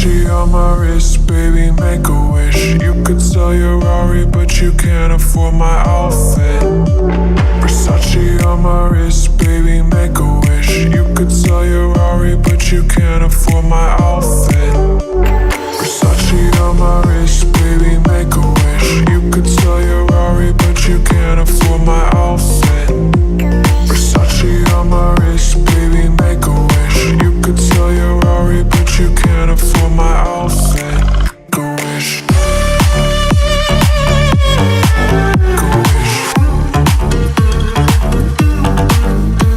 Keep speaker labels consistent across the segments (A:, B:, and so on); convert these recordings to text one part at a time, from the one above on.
A: Versace on my wrist, baby, make a wish. You could sell your Rari, but you can't afford my outfit. Versace on my wrist, baby, make a wish. You could sell your Rari, but you can't afford my outfit. Versace on my wrist, baby, make a wish. You could sell your Rari, but you can't afford my outfit. Versace on my wrist, baby, make a wish. You could sell your Rari, but you can't afford my outfit. Go wish. Go wish.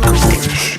A: Go wish. Go wish.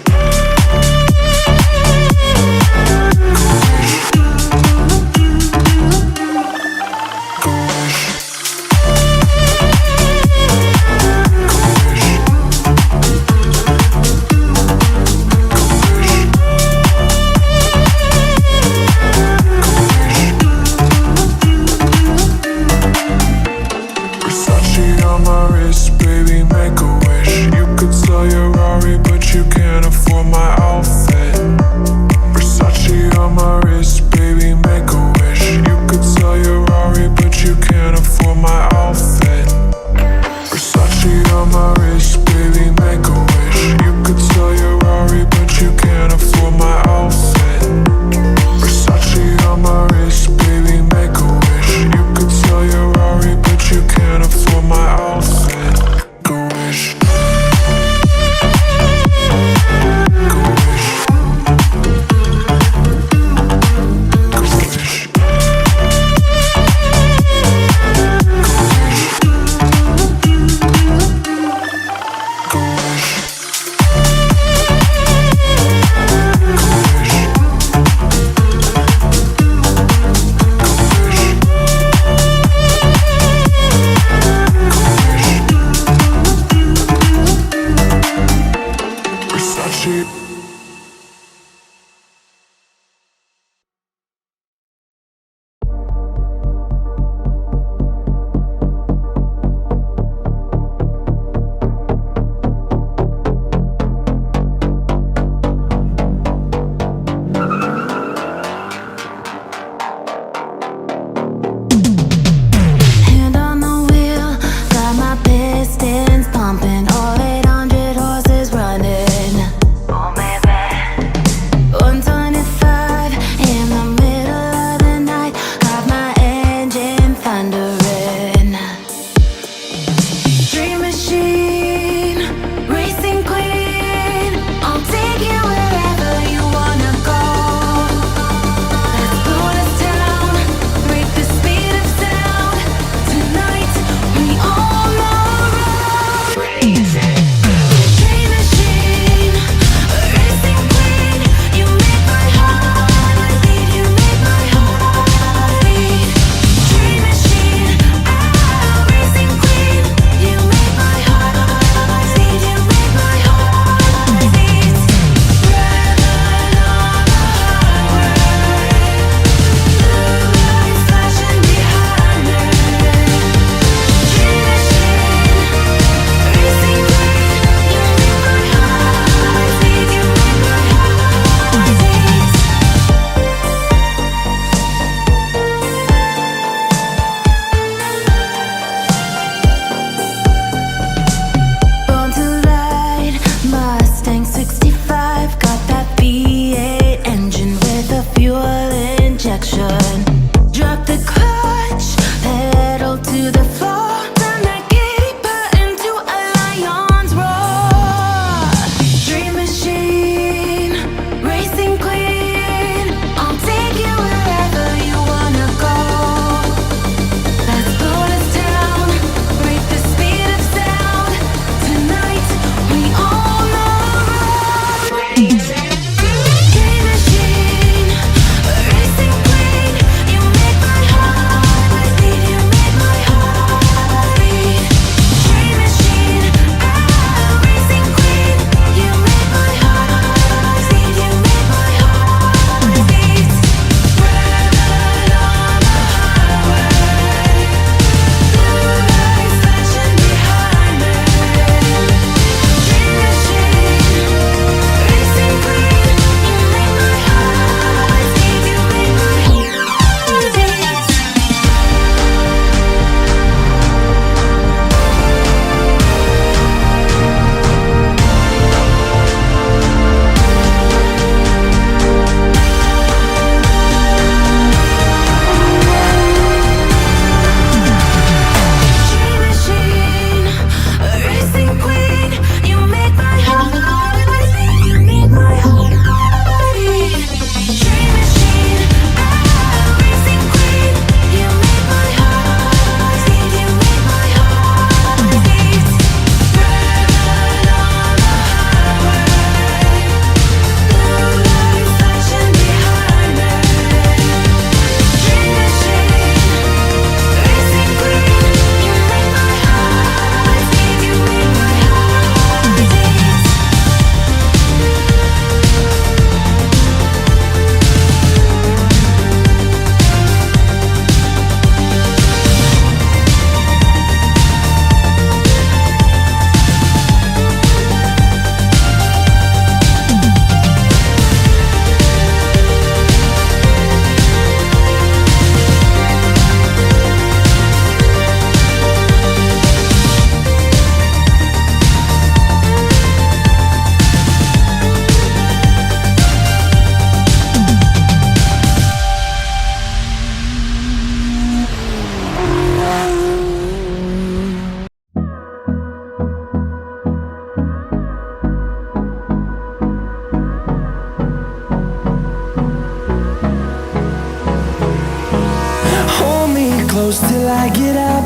B: close till I get up.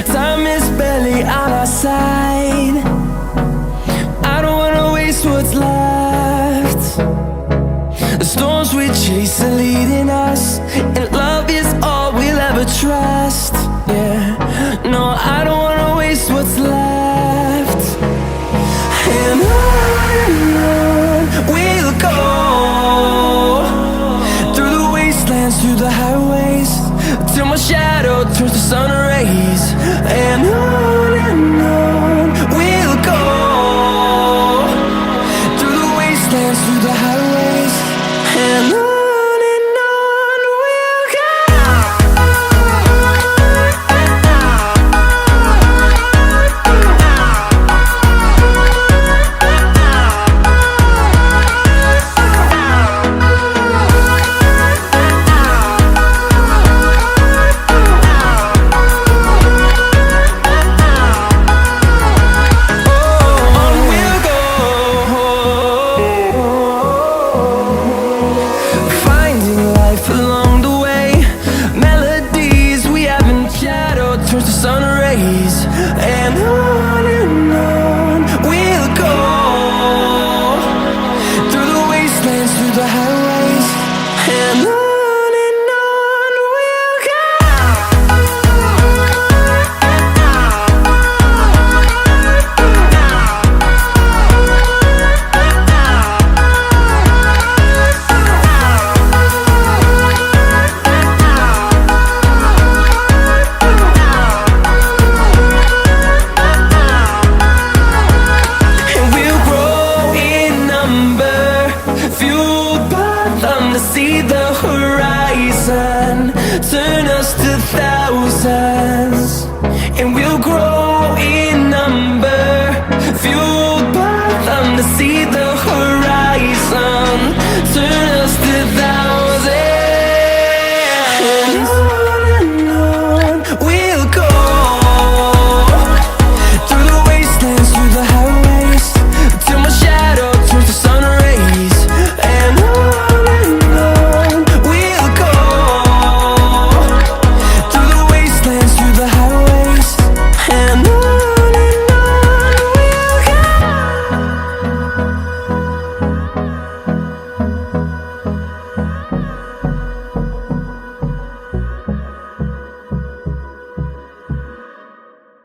B: Time is barely on our side. I don't wanna waste what's left. The storms we chase are leading us, and love is all we'll ever trust. Yeah, no, I don't wanna waste what's left. And on we'll go, through the wastelands, through the highways, till my shadow turns to sun rays. And on we'll go, through the wastelands, through the highways, and on we'll go. Turns to sun rays, and on we'll go, through the wastelands, through the highways, and on we'll go. See the horizon, turn us to thousands, and we'll grow in number, fuel